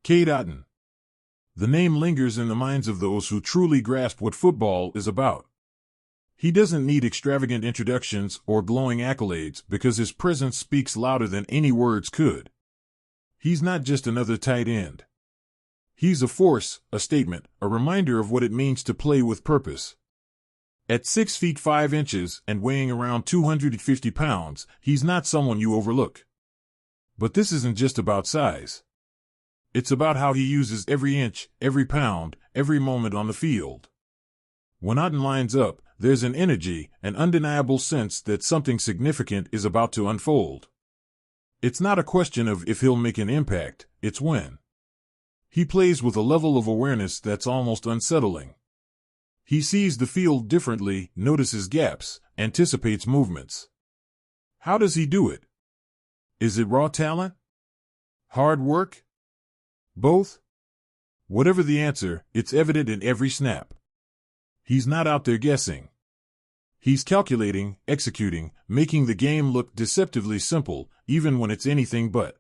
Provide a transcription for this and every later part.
Cade Otton. The name lingers in the minds of those who truly grasp what football is about. He doesn't need extravagant introductions or glowing accolades because his presence speaks louder than any words could. He's not just another tight end. He's a force, a statement, a reminder of what it means to play with purpose. At 6 feet 5 inches and weighing around 250 pounds, he's not someone you overlook. But this isn't just about size. It's about how he uses every inch, every pound, every moment on the field. When Otton lines up, there's an energy, an undeniable sense that something significant is about to unfold. It's not a question of if he'll make an impact, it's when. He plays with a level of awareness that's almost unsettling. He sees the field differently, notices gaps, anticipates movements. How does he do it? Is it raw talent? Hard work? Both? Whatever the answer, it's evident in every snap. He's not out there guessing. He's calculating, executing, making the game look deceptively simple, even when it's anything but.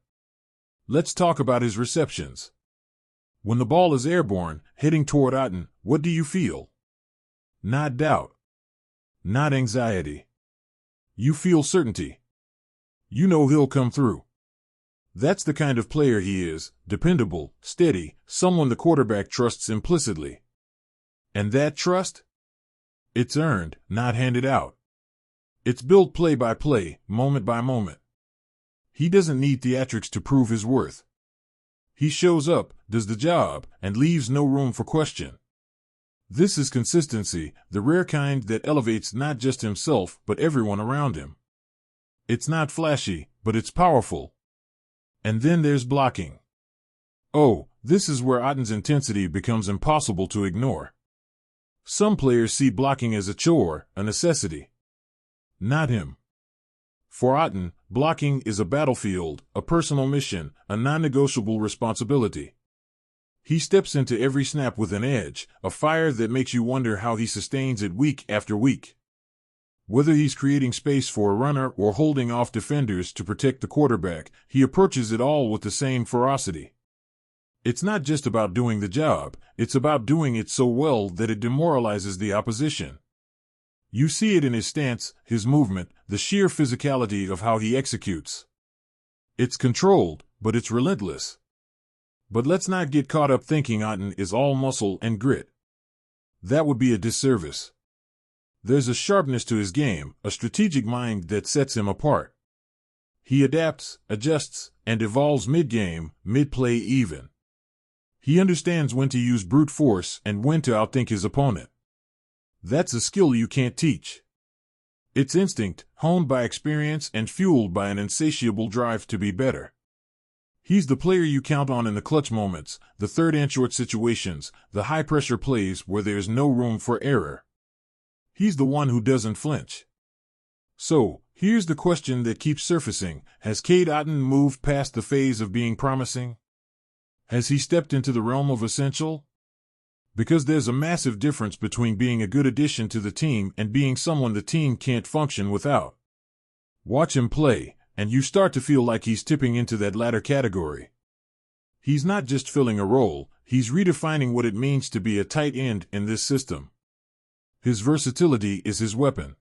Let's talk about his receptions. When the ball is airborne, heading toward Otton, what do you feel? Not doubt. Not anxiety. You feel certainty. You know he'll come through. That's the kind of player he is, dependable, steady, someone the quarterback trusts implicitly. And that trust? It's earned, not handed out. It's built play by play, moment by moment. He doesn't need theatrics to prove his worth. He shows up, does the job, and leaves no room for question. This is consistency, the rare kind that elevates not just himself but everyone around him. It's not flashy, but it's powerful. And then there's blocking. Oh, this is where Otton's intensity becomes impossible to ignore. Some players see blocking as a chore, a necessity. Not him. For Otton, blocking is a battlefield, a personal mission, a non-negotiable responsibility. He steps into every snap with an edge, a fire that makes you wonder how he sustains it week after week. Whether he's creating space for a runner or holding off defenders to protect the quarterback, he approaches it all with the same ferocity. It's not just about doing the job, it's about doing it so well that it demoralizes the opposition. You see it in his stance, his movement, the sheer physicality of how he executes. It's controlled, but it's relentless. But let's not get caught up thinking Otton is all muscle and grit. That would be a disservice. There's a sharpness to his game, a strategic mind that sets him apart. He adapts, adjusts, and evolves mid-game, mid-play even. He understands when to use brute force and when to outthink his opponent. That's a skill you can't teach. It's instinct, honed by experience and fueled by an insatiable drive to be better. He's the player you count on in the clutch moments, the third and short situations, the high-pressure plays where there's no room for error. He's the one who doesn't flinch. So, here's the question that keeps surfacing. Has Cade Otton moved past the phase of being promising? Has he stepped into the realm of essential? Because there's a massive difference between being a good addition to the team and being someone the team can't function without. Watch him play, and you start to feel like he's tipping into that latter category. He's not just filling a role, he's redefining what it means to be a tight end in this system. His versatility is his weapon.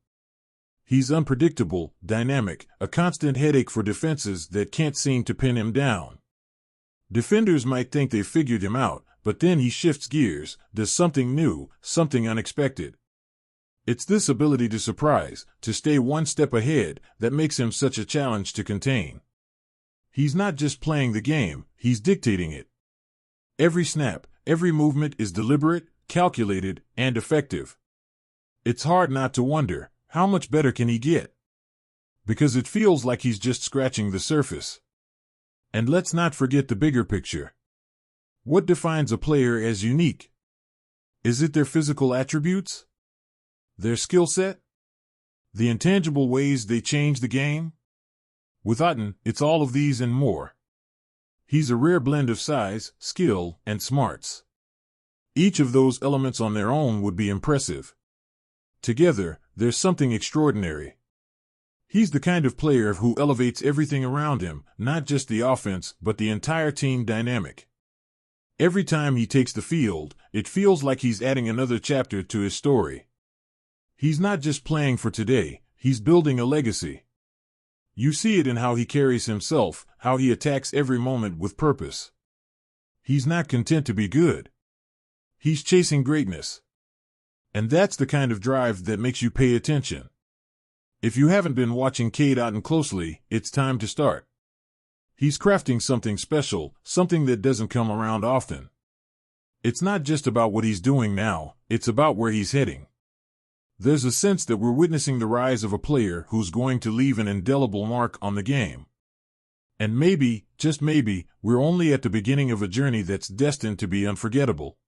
He's unpredictable, dynamic, a constant headache for defenses that can't seem to pin him down. Defenders might think they've figured him out, but then he shifts gears, does something new, something unexpected. It's this ability to surprise, to stay one step ahead, that makes him such a challenge to contain. He's not just playing the game, he's dictating it. Every snap, every movement is deliberate, calculated, and effective. It's hard not to wonder, how much better can he get? Because it feels like he's just scratching the surface. And let's not forget the bigger picture. What defines a player as unique? Is it their physical attributes? Their skill set? The intangible ways they change the game? With Otton, it's all of these and more. He's a rare blend of size, skill, and smarts. Each of those elements on their own would be impressive. Together, there's something extraordinary. He's the kind of player who elevates everything around him, not just the offense, but the entire team dynamic. Every time he takes the field, it feels like he's adding another chapter to his story. He's not just playing for today, he's building a legacy. You see it in how he carries himself, how he attacks every moment with purpose. He's not content to be good. He's chasing greatness. And that's the kind of drive that makes you pay attention. If you haven't been watching Cade Otton closely, it's time to start. He's crafting something special, something that doesn't come around often. It's not just about what he's doing now, it's about where he's heading. There's a sense that we're witnessing the rise of a player who's going to leave an indelible mark on the game. And maybe, just maybe, we're only at the beginning of a journey that's destined to be unforgettable.